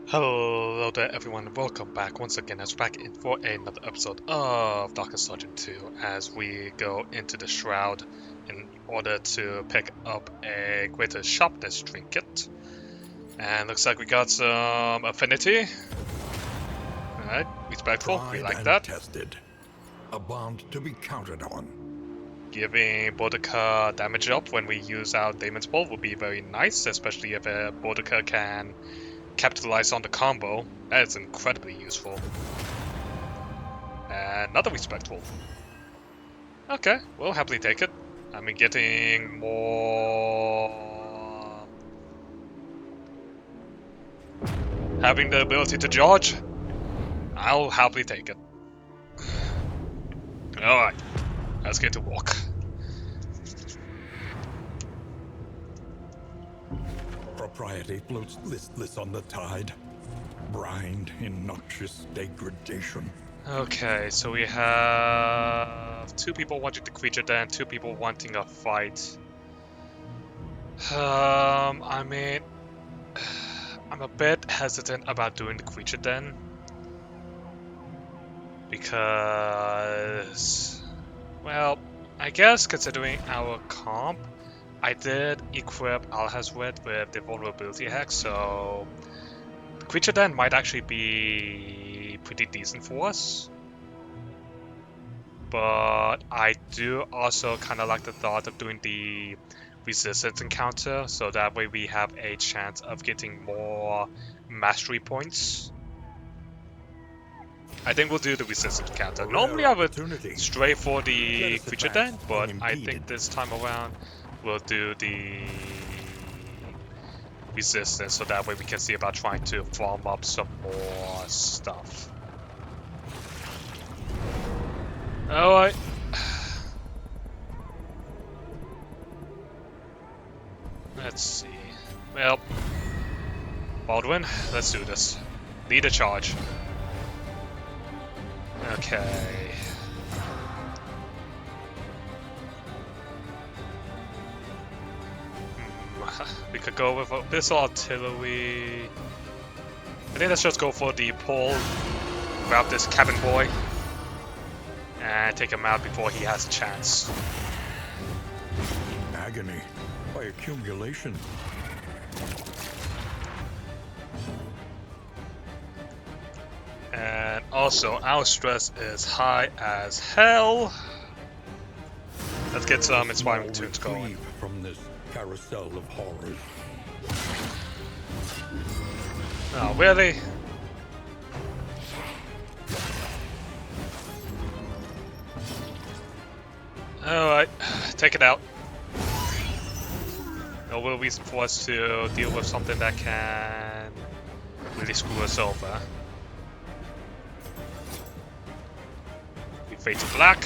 Hello there everyone, welcome back once again as we're back in for another episode of Darkest Sergeant 2 as we go into the Shroud in order to pick up a greater sharpness trinket. And looks like we got some affinity. Alright, respectful, we Tried like and that. tested. A bond to be counted on. Giving Boudica damage up when we use our Daemon's Bolt would be very nice, especially if Boudica can capitalize on the combo. That is incredibly useful. And another respectful. Okay, we'll happily take it. I mean, getting more... having the ability to charge, I'll happily take it. Alright, let's get to work. Propriety floats listless on the tide, brined in noxious degradation. Okay, so we have 2 people wanting the creature den, 2 people wanting a fight. I mean, I'm a bit hesitant about doing the creature den because, well, I guess considering our comp, I did equip Alhazred with the vulnerability hack, so the creature den might actually be pretty decent for us. But I do also kind of like the thought of doing the resistance encounter, so that way we have a chance of getting more mastery points. I think we'll do the resistance encounter. Normally I would stray for the creature den, but I think this time around we'll do the resistance, so that way we can see about trying to farm up some more stuff. Alright. Let's see. Well, Baldwin, let's do this. Lead a charge. Okay. We could go with Abyssal Artillery. I think let's just go for the pull. Grab this cabin boy. And take him out before he has a chance. Agony by accumulation. And also, our stress is high as hell. Let's get some inspiring tunes going. From this carousel of horrors. Oh, really? Alright, take it out. No real reason for us to deal with something that can really screw us over. We fade to black.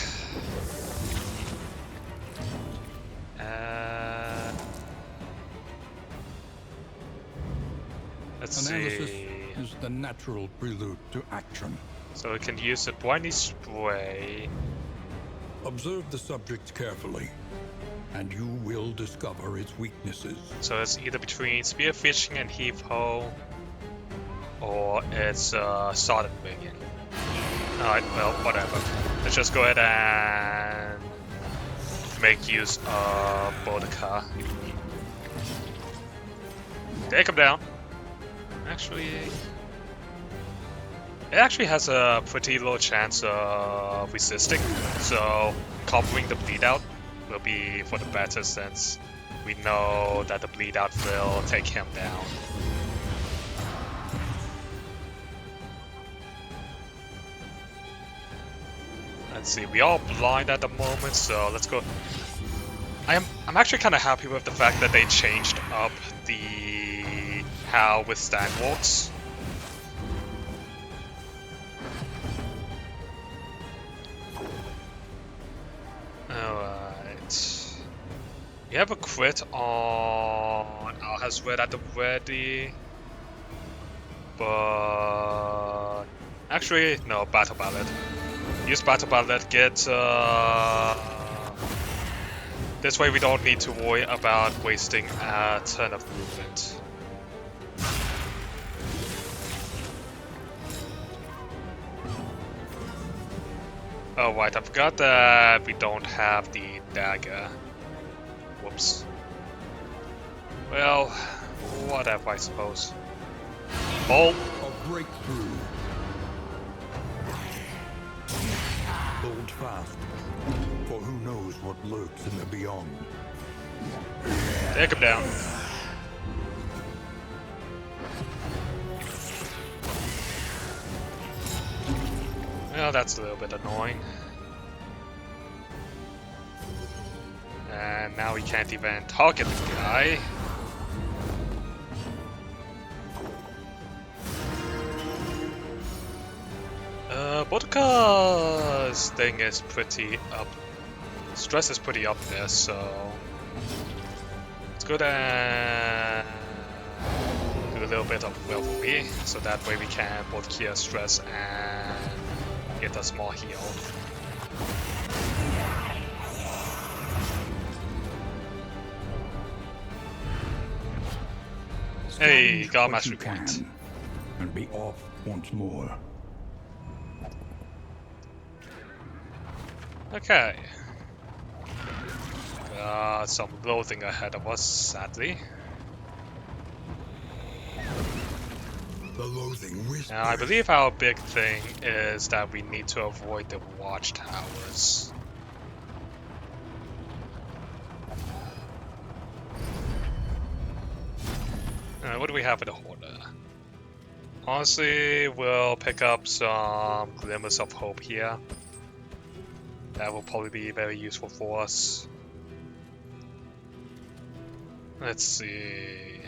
Let's Analysis see. is the natural prelude to action. So we can use a briny spray. Observe the subject carefully, and you will discover its weaknesses. So it's either between spearfishing and heave ho, or it's solid rigging. Alright, well, whatever. Let's just go ahead and make use of Boudica. Take him down. Actually, it actually has a pretty low chance of resisting, so covering the bleed out will be for the better since we know that the bleed out will take him down. Let's see, we are blind at the moment, so let's go. I'm actually kind of happy with the fact that they changed up the how withstand works. Alright. We have a crit on Alhazred at the ready. But actually, no, Battle Ballad. Use Battle Ballad, get this way we don't need to worry about wasting a turn of movement. Oh right, I forgot that we don't have the dagger. Whoops. Well, whatever, I suppose. Oh! A breakthrough. Hold fast, for who knows what lurks in the beyond. Take him down. Well, that's a little bit annoying. And now we can't even target the guy. Vodka's thing is pretty up. Stress is pretty up there, so let's go and do a little bit of revelry, so that way we can both clear stress and get us more healed. Hey, got a mastery point. And be off once more. Okay. Got some loathing ahead of us, sadly. The loathing whispers. Now, I believe our big thing is that we need to avoid the watchtowers. What do we have in the Hoarder? Honestly, we'll pick up some glimmers of hope here. That will probably be very useful for us. Let's see.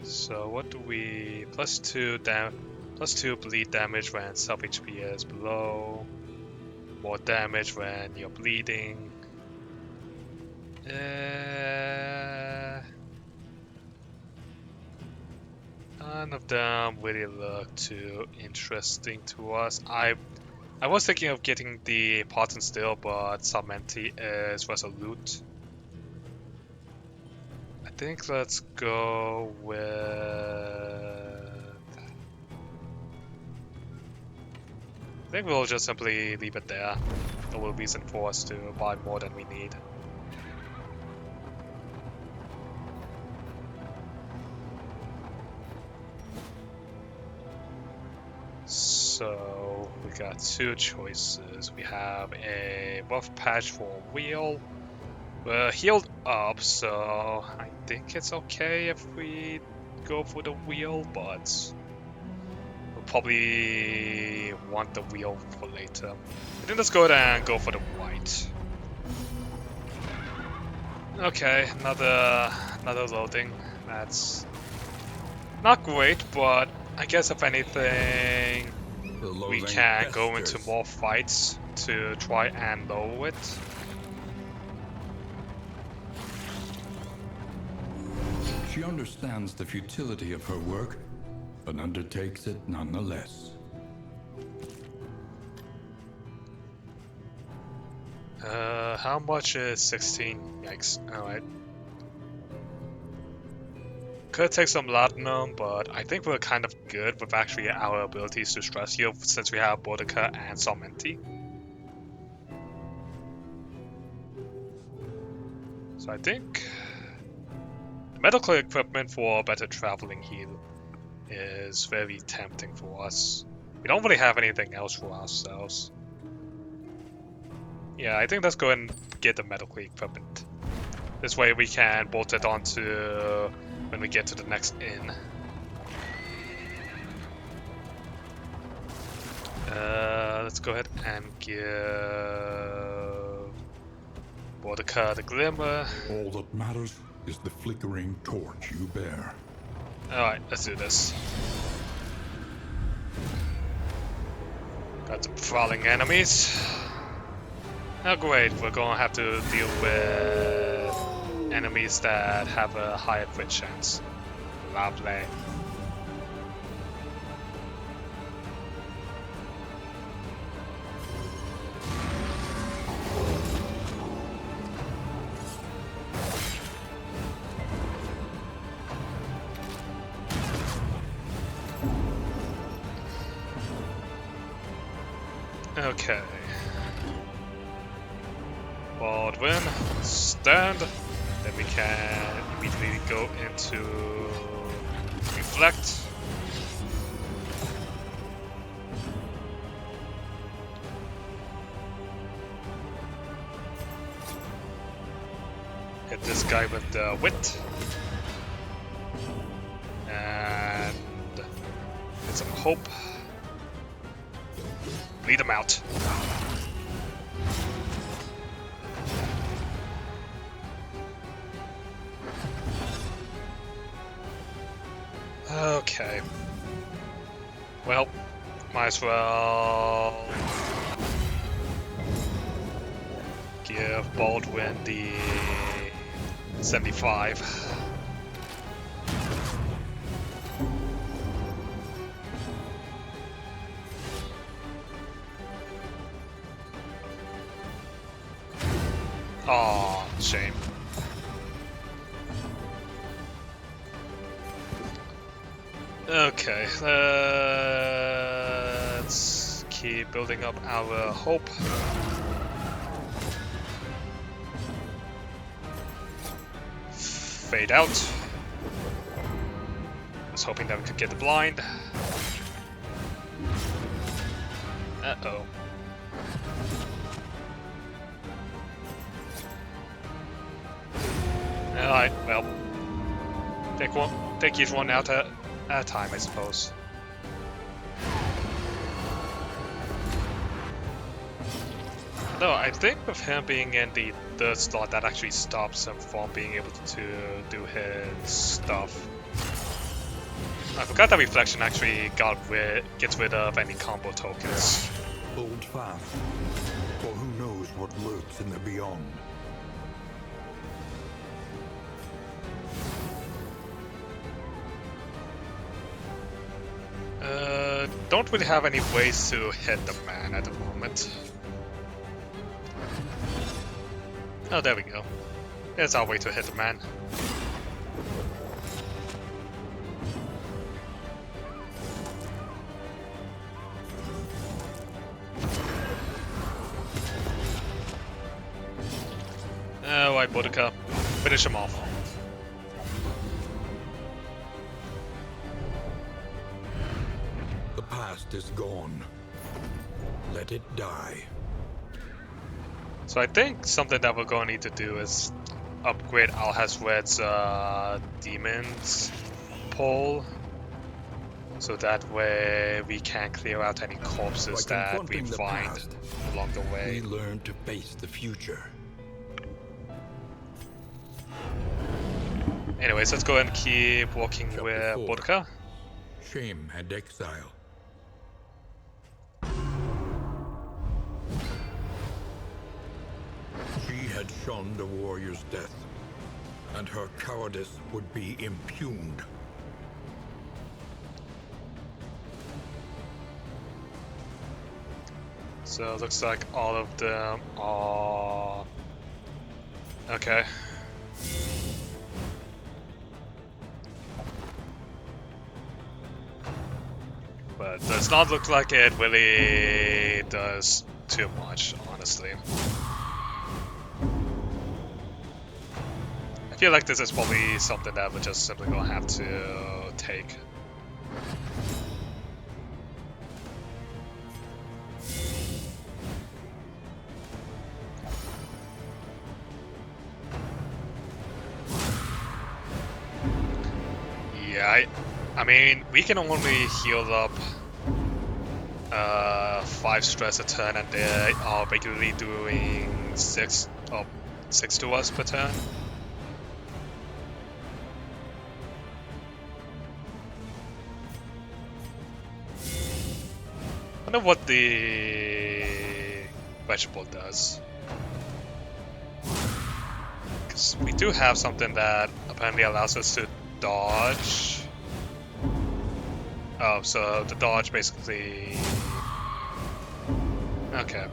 So what do we... plus 2 bleed damage when self HP is below. More damage when you're bleeding. None of them really look too interesting to us. I was thinking of getting the Pot and Steel, but Samenti is resolute. I think let's go with... I think we'll just simply leave it there. No reason for us to buy more than we need. So we got two choices. We have a buff patch for wheel. We're healed up, so I think it's okay if we go for the wheel, but we'll probably want the wheel for later. I think let's go ahead and go for the white. Okay, another loading. That's not great, but I guess if anything, we can go into more fights to try and lower it. She understands the futility of her work, but undertakes it nonetheless. How much is 16? Yikes. Alright. Could take some Latinum, but I think we're kind of good with actually our abilities to stress heal since we have Boudica and Samenti. So I think medical equipment for better traveling heal is very tempting for us. We don't really have anything else for ourselves. Yeah, I think let's go and get the medical equipment. This way we can bolt it onto when we get to the next inn. Let's go ahead and give Boudica the Glimmer. All that matters is the flickering torch you bear. Alright, let's do this. Got some prowling enemies. Oh great, we're gonna have to deal with enemies that have a higher crit chance. Lovely. Okay. Baldwin, stand. Then we can immediately go into reflect. Hit this guy with the wit. And get some hope. Lead him out. Okay. Well, might as well give Baldwin the 75. Aw, shame. Okay, let's keep building up our hope. Fade out. Was hoping that we could get the blind. Uh-oh. Alright, well. Take each one out at a time, I suppose. No, I think with him being in the third slot, that actually stops him from being able to do his stuff. I forgot that reflection actually gets rid of any combo tokens. Hold fast, for who knows what lurks in the beyond. Don't really have any ways to hit the man at the moment. Oh, there we go. There's our way to hit the man. Alright, Boudica. Finish him off. The past is gone. Let it die. So I think something that we're going to need to do is upgrade Alhazred's Demons pole. So that way we can clear out any corpses that we find along the way. We learn to face the future. Anyways, let's go and keep walking Chapter with 4. Boudica. Shame and exile. She had shunned a warrior's death, and her cowardice would be impugned. So it looks like all of them are... Okay. But it does not look like it really does too much, honestly. I feel like this is probably something that we're just simply gonna have to take. Yeah, I mean, we can only heal up 5 stress a turn, and they are regularly doing 6 to us per turn. I wonder what the vegetable does. Because we do have something that apparently allows us to dodge. Oh, so the dodge basically... Okay.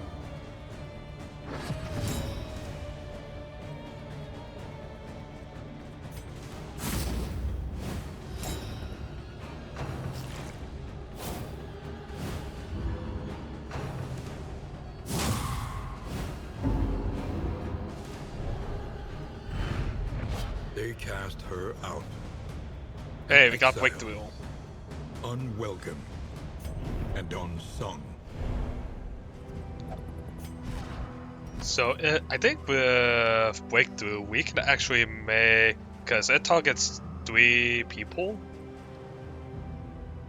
They cast her out. Hey, An we got exile, breakthrough. unwelcome and unsung. So I think with breakthrough we can actually make, because it targets 3 people.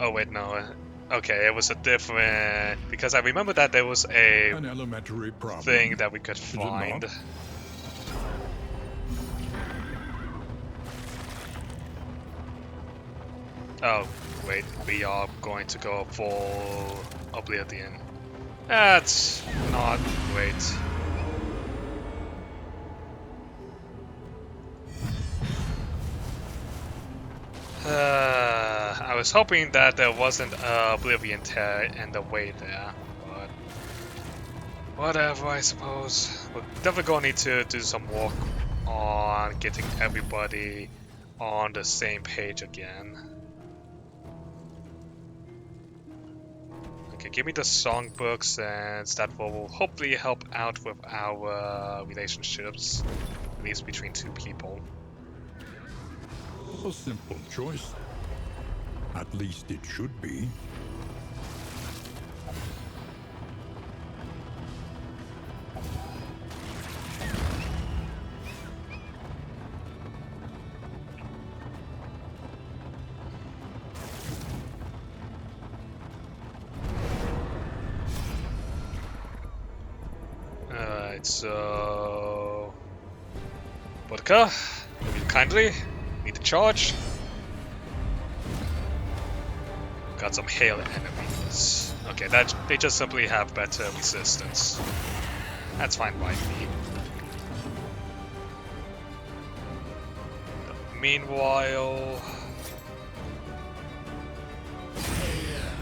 Oh wait, no. Okay, it was a different, because I remember that there was a An elementary problem, thing that we could is it find. not? Oh wait, we are going to go for Oblivion. That's not great. I was hoping that there wasn't Oblivion tear in the way there, but whatever, I suppose. We're definitely gonna need to do some work on getting everybody on the same page again. Okay, give me the songbooks, and that will hopefully help out with our relationships, at least between 2 people. A simple choice. At least it should be. Alright, so... Vodka, will you kindly need to charge? Got some hail enemies. Okay, that they just simply have better resistance. That's fine by me. Meanwhile,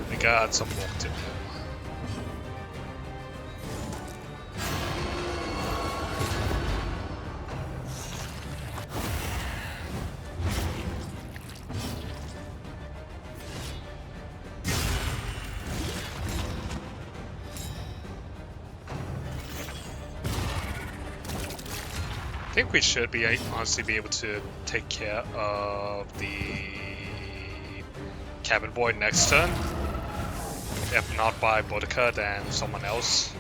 we got some work to do. I think we should be honestly be able to take care of the cabin boy next turn. If not by Boudica, then someone else.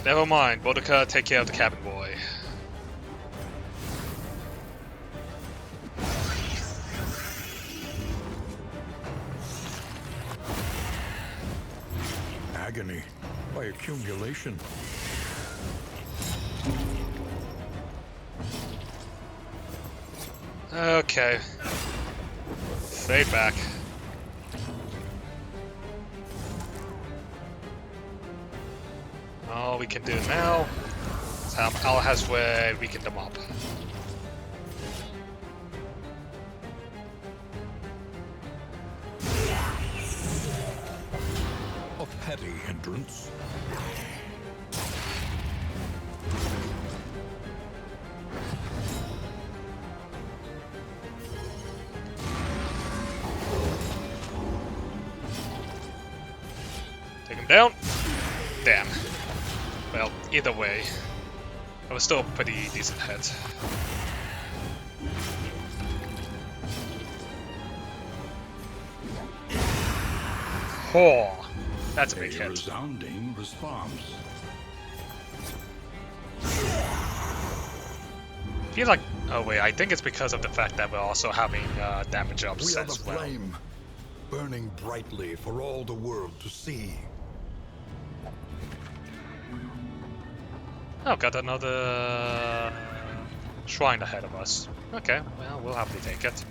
Never mind, Boudica, take care of the cabin boy. Agony by accumulation. Okay. Fade back. All we can do now is have Alhazred weaken them up. A petty hindrance. Take him down. Damn. Well, either way, that was still a pretty decent hit. Oh, that's a big hit. Resounding response. I feel like, oh wait, I think it's because of the fact that we're also having damage ups We are the as well. flame, burning brightly for all the world to see. Oh, got another shrine ahead of us. Okay, well, we'll happily take it.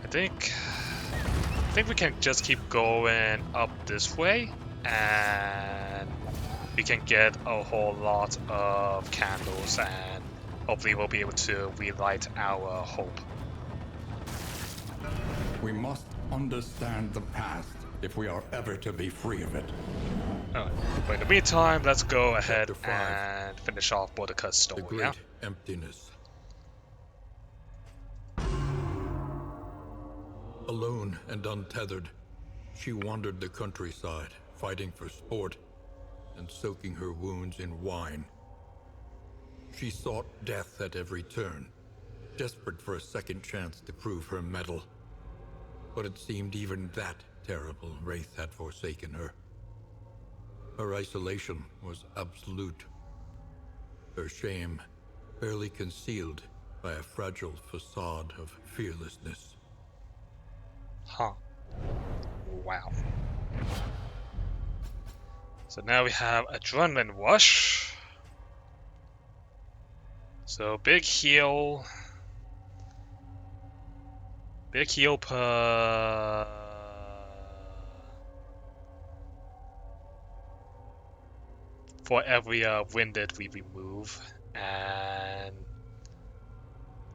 I think we can just keep going up this way, and we can get a whole lot of candles, and hopefully we'll be able to relight our hope. We must understand the past if we are ever to be free of it. Alright, but in the meantime, let's go ahead Chapter 5. and finish off Boudica's The story, great yeah? emptiness. Alone and untethered, She wandered the countryside, fighting for sport and soaking her wounds in wine. She sought death at every turn, desperate for a second chance to prove her mettle. But it seemed even that terrible wraith had forsaken her. Her isolation was absolute. Her shame barely concealed by a fragile facade of fearlessness. Huh. Wow. So now we have Adrenaline Rush. So big heal. Big heal per... for every winded we remove. And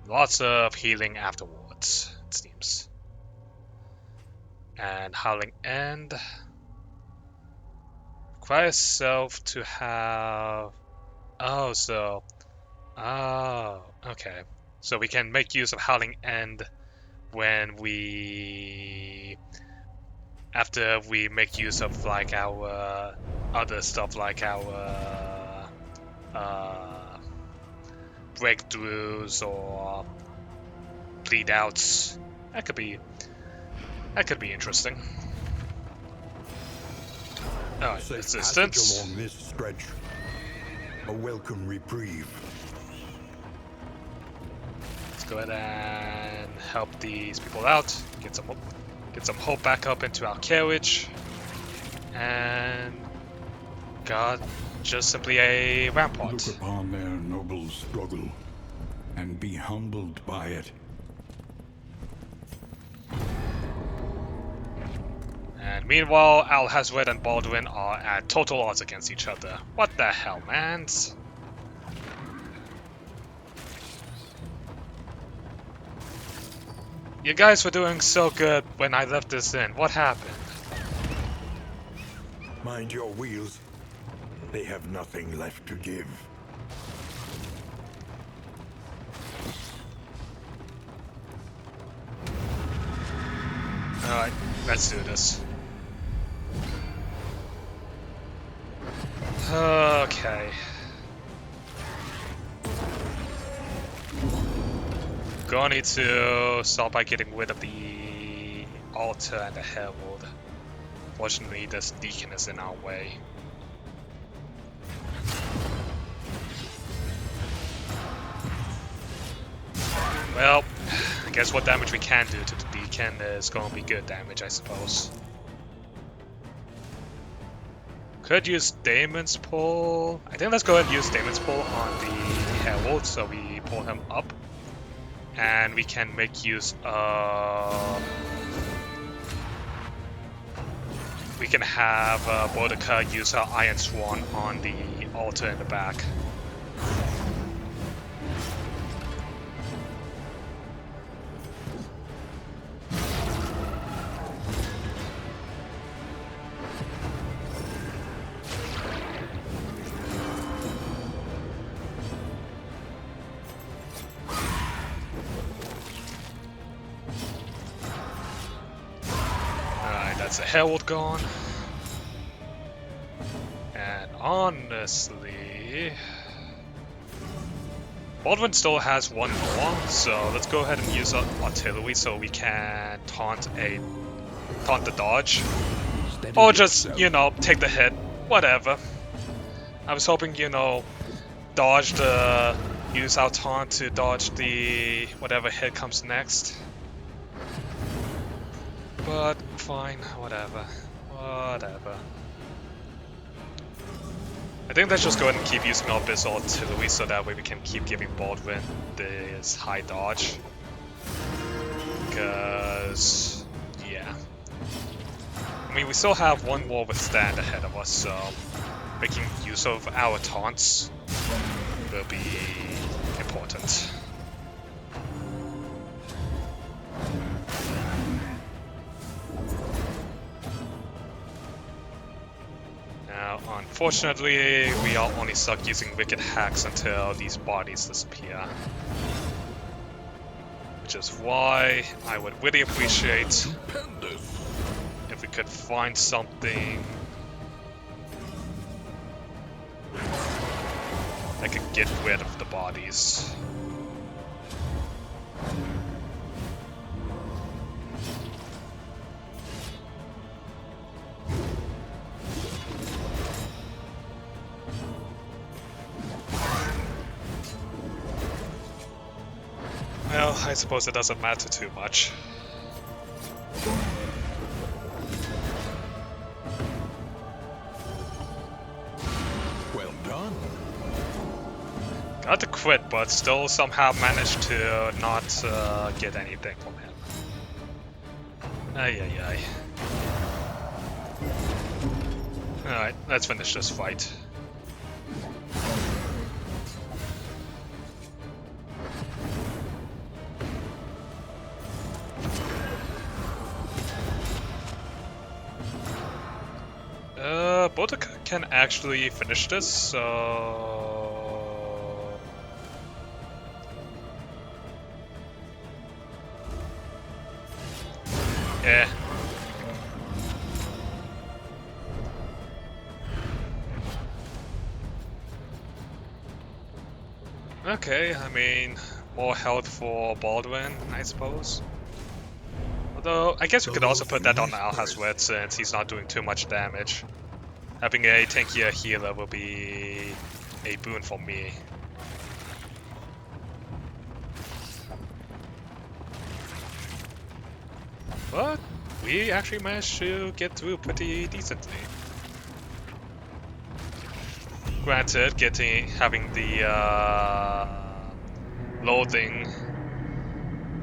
lots of healing afterwards, it seems. And Howling End. Requires self to have... Oh, so... Oh, okay. So we can make use of Howling End when we... After we make use of, like, our other stuff, like our breakthroughs or bleed outs. That could be interesting. Oh, Safe assistance. passage along this stretch. A welcome reprieve. Let's go ahead and help these people out. Get some hope back up into our carriage. And God, just simply a rampart. Look upon their noble struggle and be humbled by it. And meanwhile, Alhazred and Baldwin are at total odds against each other. What the hell, man? You guys were doing so good when I left this in. What happened? Mind your wheels. They have nothing left to give. Alright, let's do this. Okay. Gonna need to start by getting rid of the altar and the herald. Fortunately, this deacon is in our way. Well, I guess what damage we can do to the deacon is going to be good damage, I suppose. Could use Damon's pull. I think let's go ahead and use Damon's pull on the herald, so we pull him up. And we can make use of... We can have Boudica use her Iron Swan on the altar in the back. That's a herald gone. And honestly... Baldwin still has one more, so let's go ahead and use artillery so we can taunt the dodge. Steady Or just, yourself. you know, take the hit. Whatever. I was hoping, you know, use our taunt to dodge the whatever hit comes next. But fine, whatever. Whatever. I think let's just go ahead and keep using our Abyssal Artillery so that way we can keep giving Baldwin this high dodge. Because, yeah. I mean, we still have one more withstand ahead of us, so making use of our taunts will be important. Now, unfortunately, we are only stuck using Wicked Hacks until these bodies disappear. Which is why I would really appreciate if if we could find something that could get rid of the bodies. Well, I suppose it doesn't matter too much. Well done. Got to quit, but still somehow managed to not get anything from him. Ay ay ay. Alright, let's finish this fight. Boudica can actually finish this, so... Yeah. Okay, I mean, more health for Baldwin, I suppose. Although, I guess we could also put that on Alhazred since he's not doing too much damage. Having a tankier healer will be a boon for me. But we actually managed to get through pretty decently. Granted, having the loathing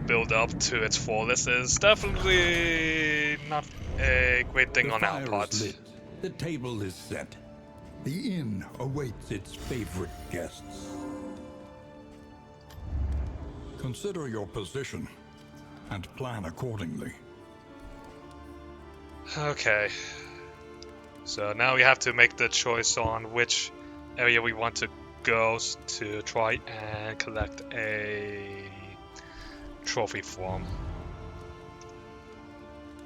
build up to its fullest is definitely not a great thing on our part. Lit. The table is set. The inn awaits its favorite guests. Consider your position and plan accordingly. Okay. So now we have to make the choice on which area we want to go to try and collect a trophy from.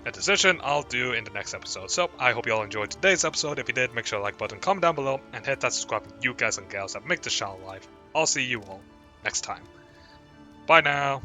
A decision I'll do in the next episode. So I hope you all enjoyed today's episode. If you did, make sure to like button, comment down below, and hit that subscribe button, you guys and gals that make this channel live. I'll see you all next time. Bye now.